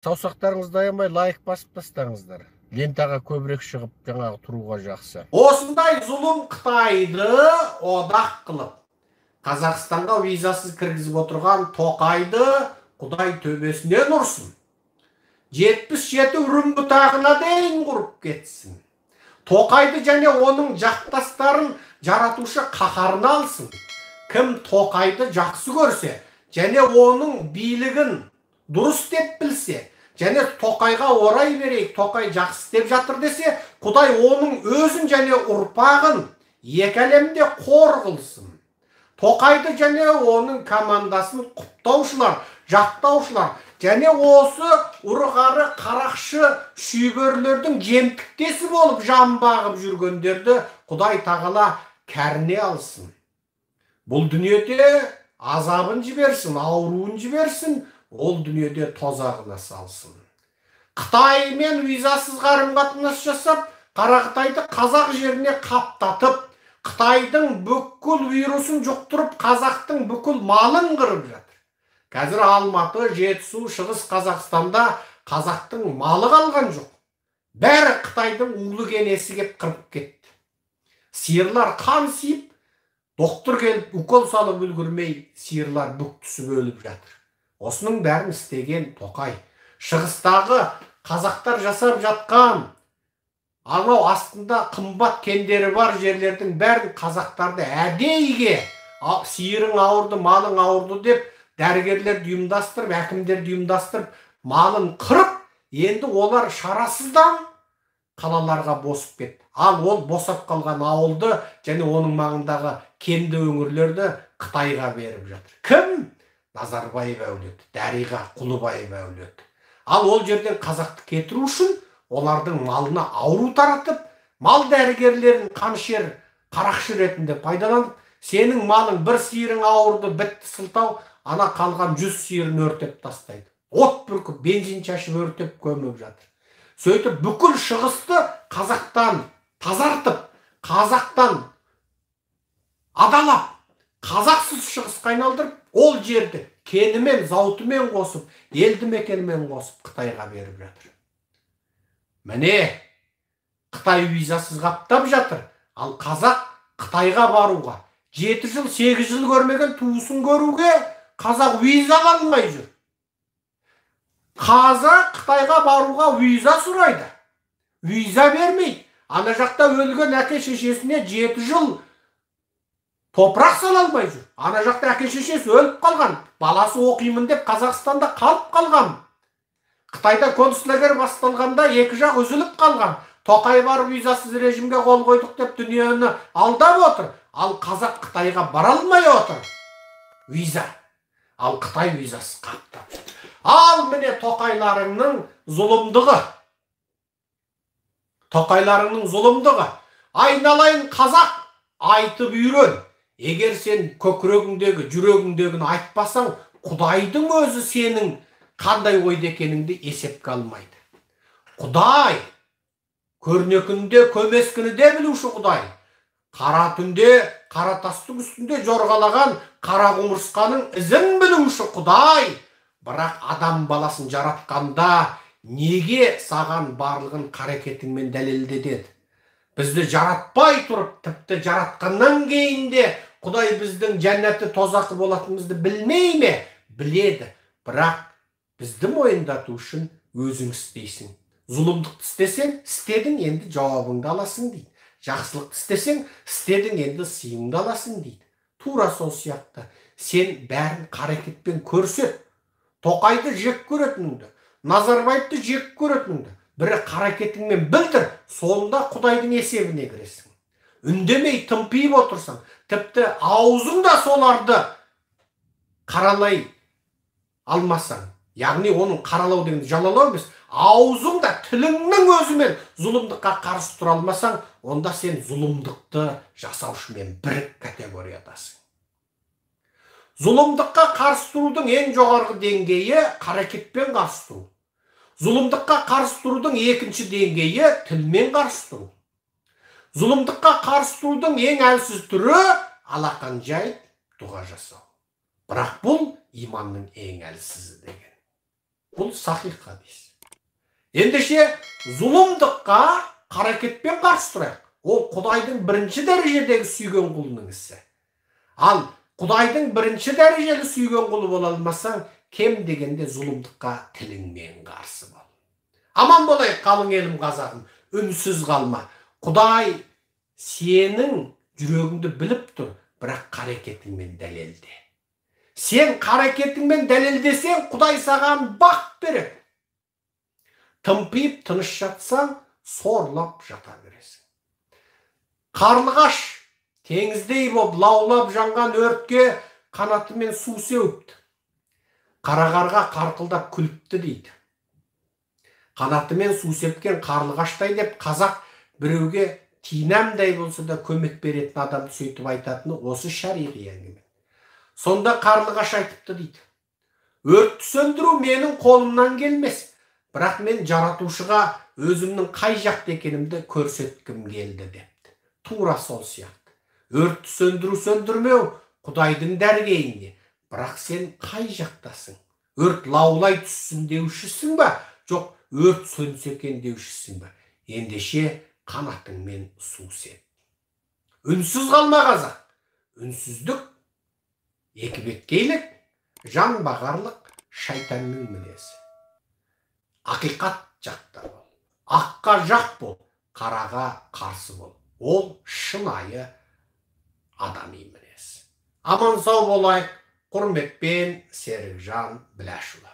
Саусақтарыңызды аямай лайк басып тастаңыздар. Лентаға көбірек шығып, жаңағы тұруға жақсы. Осындай зұлым Қытайды одақ қылып, Қазақстанға визасыз кіргізіп отырған Тоқайды Құдай төбесінен ұрсын. 77 үрім бұтағына дейін құрып кетсін. Тоқайды және оның жақтастарын жаратушы қаһарына алсын. Кім Тоқайды жақсы көрсе, және оның билігін дұрыс деп білсе, және Тоқайға орай берейік, Тоқай жақсы деп жатыр десе, Құдай оның өзін және ұрпағын екі әлемде қор қылсын. Тоқайды және оның командасын құптаушылар, жақтаушылар, және осы ұрғары қарақшы шүйберлердің жемтіктесі болып жан бағып жүргендерді Құдай тағала кәріне алсын. Бұл дүниеде азабын жіберсін, ауруын жіберсін, ол дүниеде тозағына салсын. Қытаймен визасыз қарым-қатынас жасап, Қарақытайды қазақ жеріне қаптатып, Қытайдың бүкіл вирусын жұқтырып, қазақтың бүкіл малын қырып жатыр. Қазір Алматы, Жетісу, Шығыс Қазақстанда қазақтың малы қалған жоқ. Бәрі Қытайдың улы кенесі кеп қырып кетті. Сиырлар қан сиып, доктор келіп укол салып үлгермей, сиырлар бүк түсіп өліп жатыр. Осының бәрін істеген Тоқай. Шығыстағы қазақтар жасап жатқан, анау астында қымбат кендері бар жерлердің бәрін қазақтарды әдейіге, сиырың ауырды, малың ауырды деп, дәрігерлерді ұйымдастырып, әкімдерді ұйымдастырып, малын қырып, енді олар шарасыздан қалаларға босып кетті. Ал ол босап қалған ауылды және оның маңындағы кенді өңірлерді Қытайға беріп жатыр. Кім? Назарбаев әулеті, Дариға Құлыбаев әулеті. Ал ол жерден қазақты кетіру үшін олардың малына ауру таратып, мал дәрігерлерін қаншер, қарақшы ретінде пайдаланып, сенің малың бір сиырың ауырды, бітті сылтау, ана қалған 100 сиырын өртеп тастайды. От бүркіп, бензин шашып өртеп көміп жатыр. Сөйтіп бүкіл шығысты қазақтан тазартып, қазақтан адалап, қазақсыз шығысқа айналдырып, ол жерді кенімен, зауытымен қосып, елді мекенмен қосып Қытайға беріп жатыр. Міне, Қытай визасыз қаптап жатыр, ал қазақ Қытайға баруға 7 жыл, 8 жыл көрмеген туысын көруге қазақ виза алмай жүр. Қазақ Қытайға баруға виза сұрайды. Виза бермейді. Ана жақта өлген әке шешесіне 7 жыл топырақ сала алмай жүр. Ана жақта әке шешесі өліп қалған, баласы оқимын деп Қазақстанда қалып қалған. Қытайда концлагер басталғанда екі жақ үзіліп қалған. Тоқай бар визасыз режимге қол қойдық деп дүниені алдап отыр. Ал қазақ Қытайға бара алмай отыр. Виза. Ал Қытай визасыз қаптап жатыр. Ал міне тоқайларыңның зұлымдығы. Тоқайларыңның зұлымдығы. Айналайын қазақ, айтып үйрен. Егер сен көкірегіңдегі, жүрегіңдегін айтпасаң, Құдайдың өзі сенің қандай ойда екеніңді есепке алмайды. Құдай, көрнекінде, көмескініде білуші Құдай. Қара түнде, қара тастың үстінде жорғалаған қара құмырсқаның ізін білуші Құдай. Бірақ адам баласын жаратқанда неге саған барлығын қарекетіңмен дәлелдеді? Бізді жаратпай тұрып, тіпті жаратқаннан кейін де Құдай біздің жәннаты тозақы болатынымызды білмей ме? Біледі. Бірақ бізді мойындату үшін өзің істейсің. Зұлымдықты істесең, істедің, енді жауабыңды аласың дейді. Жақсылықты істесең, істедің, енді сыйыңды аласың дейді. Тура сол сияқты. Сен бәрін қарекетпен көрсет. Тоқайды жек көретініңді, Назарбаевты жек көретініңді бірі қарекетіңмен білдір, сонда Құдайдың есебіне кіресің. Үндемей тымпиып отырсаң, тіпті аузыңда соларды қаралай алмасаң, яғни оның қаралау деген жалалау емес, аузыңда тіліңнің өзімен зұлымдыққа қарсы тұра алмасаң, онда сен зұлымдықты жасаушымен бір категориядасың. Зұлымдыққа қарсы тұрудың ең жоғарғы деңгейі қарекетпен қарсы тұру. Зұлымдыққа қарсы тұрудың екінші деңгейі тілмен қарсы тұру. Зұлымдыққа қарсы тұрудың ең әлсіз түрі алақан жайып дұға жасау. Бірақ бұл иманның ең әлсізі деген. Бұл сахих хадис. Ендеше зұлымдыққа қарекетпен қарсы тұрайық. Ол Құдайдың бірінші дәрежедегі сүйген құлының ісі. Ал Құдайдың бірінші дәрежелі сүйген құлы бола алмасаң, кем дегенде зұлымдыққа тіліңмен қарсы бол. Аман болайық, қалың елім қазағым, үнсіз қалма. Құдай сенің жүрегіңді біліп тұр, бірақ қарекетіңмен дәлелде. Сен қарекетіңмен дәлелдесең, Құдай саған бақ береді. Тымпиып тыныш жатсаң, сорлап жата бересің. Қарлығаш теңіздей боп лаулап жанған өртке қанатымен су сеуіпті. Қарағарға қарқылдап күліпті дейді. Қанатымен су сепкен қарлығаштай деп қазақ біреуге тинамдай болса да көмек беретін адамды сөйтіп айтатыны осы шариғи әңгіме. Сонда қарлығаш айтыпты дейді. Өртті сөндіру менің қолымнан келмес, бірақ мен жаратушыға өзімнің қай жақта екенімді көрсеткім келді депті. Тура сол сияқты. Өртті сөндіру сөндірмеу Құдайдың дәргейінде, бірақ сен қай жақтасың? Өрт лаулай түссін деушісің ба? Жоқ, өрт сөнсе екен деушісің ба? Ендеше қанатыңмен су сеп. Үнсіз қалма қазақ. Үнсіздік, екібеткейлік, жан бағарлық шайтанның мінезі. Ақиқат жақта бол. Аққа жақ бол, қараға қарсы бол. Ол шынайы адами мінез. Аман сау болайық. Құрметпен Серікжан Біләшұлы.